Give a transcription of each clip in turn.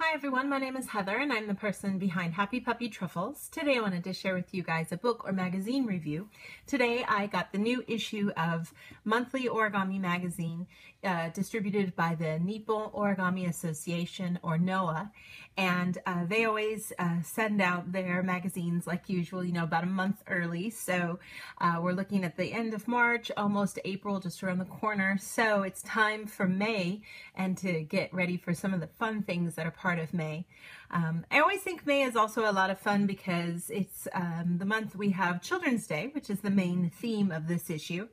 Hi everyone, my name is Heather and I'm the person behind Happy Puppy Truffles. Today I wanted to share with you guys a book or magazine review. Today I got the new issue of Monthly Origami magazine distributed by the Nippon Origami Association, or NOA, and they always send out their magazines like usual, about a month early. So we're looking at the end of March, almost April, just around the corner. So it's time for May and to get ready for some of the fun things that are part of May. I always think May is also a lot of fun because it's the month we have Children's Day, which is the main theme of this issue.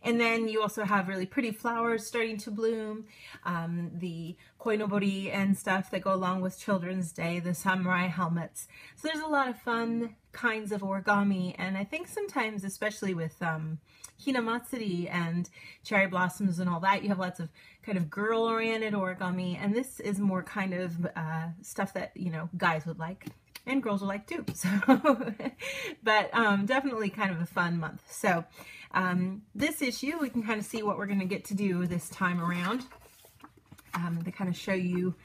And then you also have really pretty flowers starting to bloom, the koinobori and stuff that go along with Children's Day, the samurai helmets. So there's a lot of fun kinds of origami, and I think sometimes, especially with Hinamatsuri and cherry blossoms and all that, you have lots of kind of girl-oriented origami, and this is more kind of stuff that, guys would like. And girls will like too. So, but definitely kind of a fun month. So this issue, we can kind of see what we're going to get to do this time around. They kind of show you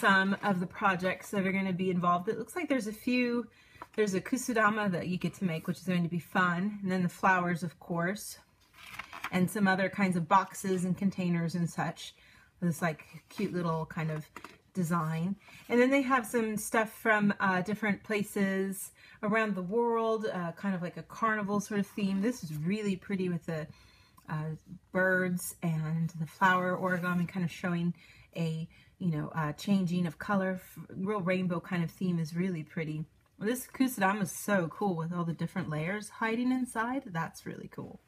some of the projects that are going to be involved. It looks like there's a kusudama that you get to make, which is going to be fun. And then the flowers, of course, and some other kinds of boxes and containers and such. This like cute little kind of design. And then they have some stuff from different places around the world, kind of like a carnival sort of theme. This is really pretty with the birds and the flower origami, kind of showing a changing of color. Real rainbow kind of theme is really pretty. This kusudama is so cool with all the different layers hiding inside. That's really cool.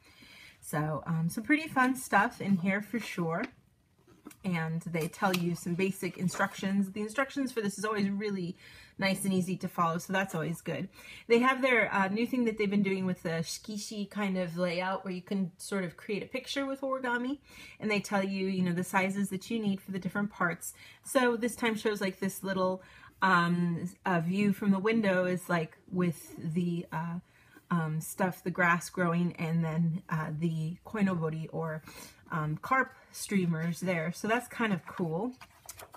So some pretty fun stuff in here for sure. And they tell you some basic instructions. The instructions for this is always really nice and easy to follow, so that's always good. They have their new thing that they've been doing with the shikishi kind of layout, where you can sort of create a picture with origami, and they tell you, the sizes that you need for the different parts. So this time shows like this little view from the window is like with the stuff, the grass growing, and then the koinobori or carp streamers there. So that's kind of cool.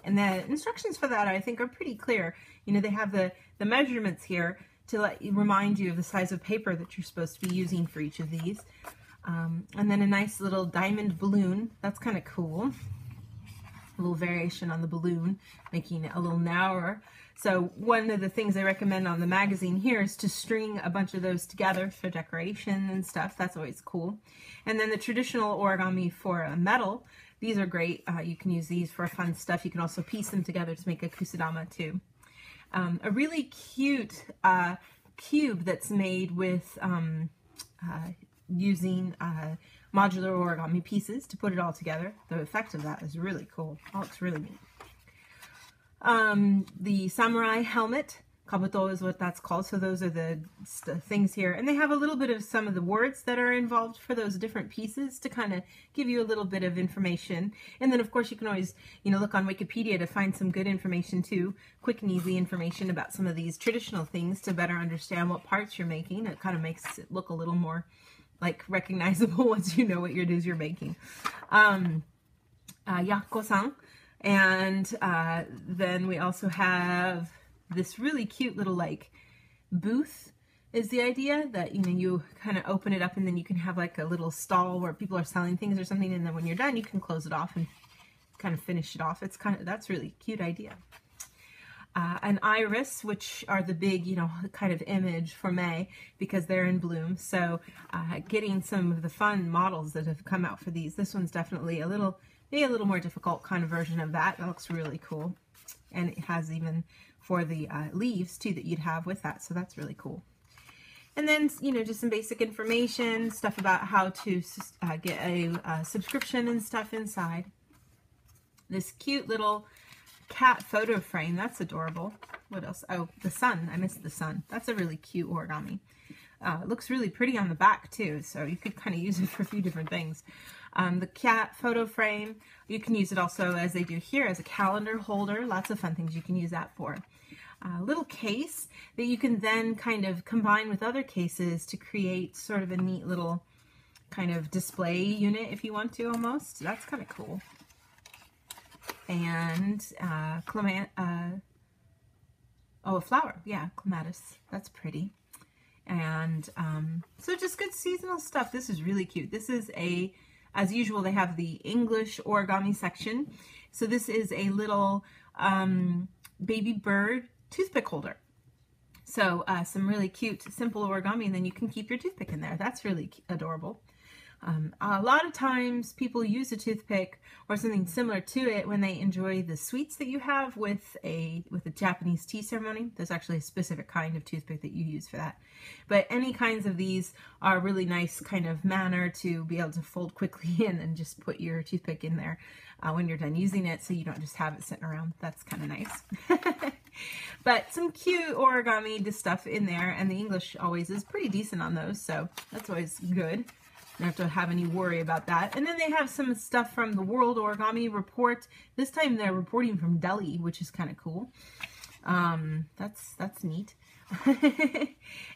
And the instructions for that, I think, are pretty clear. They have the measurements here to remind you of the size of paper that you're supposed to be using for each of these. And then a nice little diamond balloon. That's kind of cool. A little variation on the balloon, making it a little narrower. So one of the things I recommend on the magazine here is to string a bunch of those together for decoration and stuff. That's always cool. And then the traditional origami for metal, these are great. You can use these for fun stuff. You can also piece them together to make a kusudama too. A really cute cube that's made with using modular origami pieces to put it all together. The effect of that is really cool. It looks really neat. The samurai helmet, kabuto is what that's called. So those are the things here. And they have a little bit of some of the words that are involved for those different pieces to kind of give you a little bit of information. And then of course you can always, look on Wikipedia to find some good information too, quick and easy information about some of these traditional things to better understand what parts you're making. It kind of makes it look a little more like recognizable once you know what it is you're making. Yakko-san. And then we also have this really cute little like booth is the idea that, you kind of open it up and then you can have like a little stall where people are selling things or something. And then when you're done, you can close it off and kind of finish it off. That's really cute idea. An iris, which are the big, kind of image for May because they're in bloom. So getting some of the fun models that have come out for these. This one's definitely maybe a little more difficult kind of version of that. That looks really cool. And it has even for the leaves too that you'd have with that. So that's really cool. And then, just some basic information, stuff about how to get a subscription and stuff inside. This cute little cat photo frame. That's adorable. What else? Oh, the sun. I missed the sun. That's a really cute origami. It looks really pretty on the back too, so you could kind of use it for a few different things. The cat photo frame, you can use it also, as they do here, as a calendar holder. Lots of fun things you can use that for. A little case that you can then kind of combine with other cases to create sort of a neat little kind of display unit if you want to almost. That's kind of cool. And Oh, a flower. Yeah, clematis. That's pretty. And so just good seasonal stuff. This is really cute. This is as usual, they have the English origami section. So this is a little baby bird toothpick holder. So some really cute, simple origami, and then you can keep your toothpick in there. That's really adorable. A lot of times people use a toothpick or something similar to it when they enjoy the sweets that you have with a Japanese tea ceremony. There's actually a specific kind of toothpick that you use for that. But any kinds of these are a really nice kind of manner to be able to fold quickly and then just put your toothpick in there when you're done using it, so you don't just have it sitting around. That's kind of nice. But some cute origami stuff in there, and the English always is pretty decent on those, so that's always good. Don't have to have any worry about that. And then they have some stuff from the World Origami Report. This time they're reporting from Delhi, which is kind of cool. That's neat.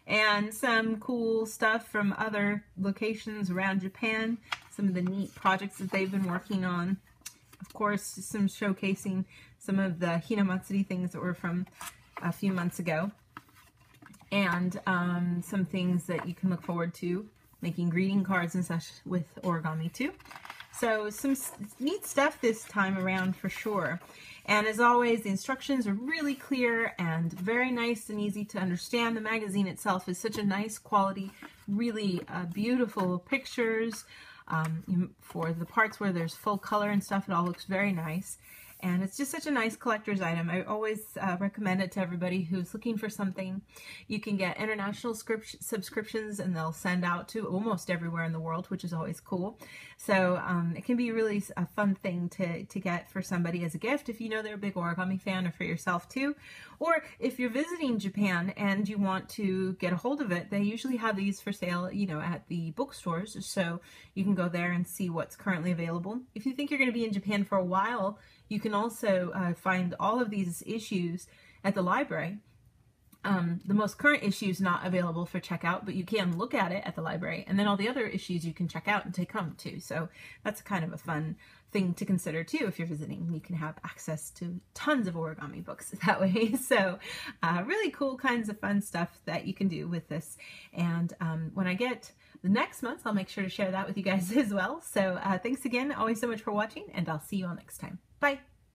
And some cool stuff from other locations around Japan. Some of the neat projects that they've been working on. Of course, some showcasing some of the Hinamatsuri things that were from a few months ago. And some things that you can look forward to, making greeting cards and such with origami too. So some neat stuff this time around for sure. And as always, the instructions are really clear and very nice and easy to understand. The magazine itself is such a nice quality, really beautiful pictures. For the parts where there's full color and stuff, it all looks very nice. And it's just such a nice collector's item. I always recommend it to everybody who's looking for something. You can get international subscriptions, and they'll send out to almost everywhere in the world, which is always cool. So it can be really a fun thing to get for somebody as a gift if you know they're a big origami fan, or for yourself too. Or if you're visiting Japan and you want to get a hold of it, they usually have these for sale, you know, at the bookstores. So you can go there and see what's currently available. If you think you're going to be in Japan for a while, you can also find all of these issues at the library. The most current issue is not available for checkout, but you can look at it at the library, and then all the other issues you can check out and take home too. So that's kind of a fun thing to consider too if you're visiting. You can have access to tons of origami books that way. So really cool kinds of fun stuff that you can do with this. And when I get the next month, I'll make sure to share that with you guys as well. So thanks again, always so much for watching, and I'll see you all next time. Bye!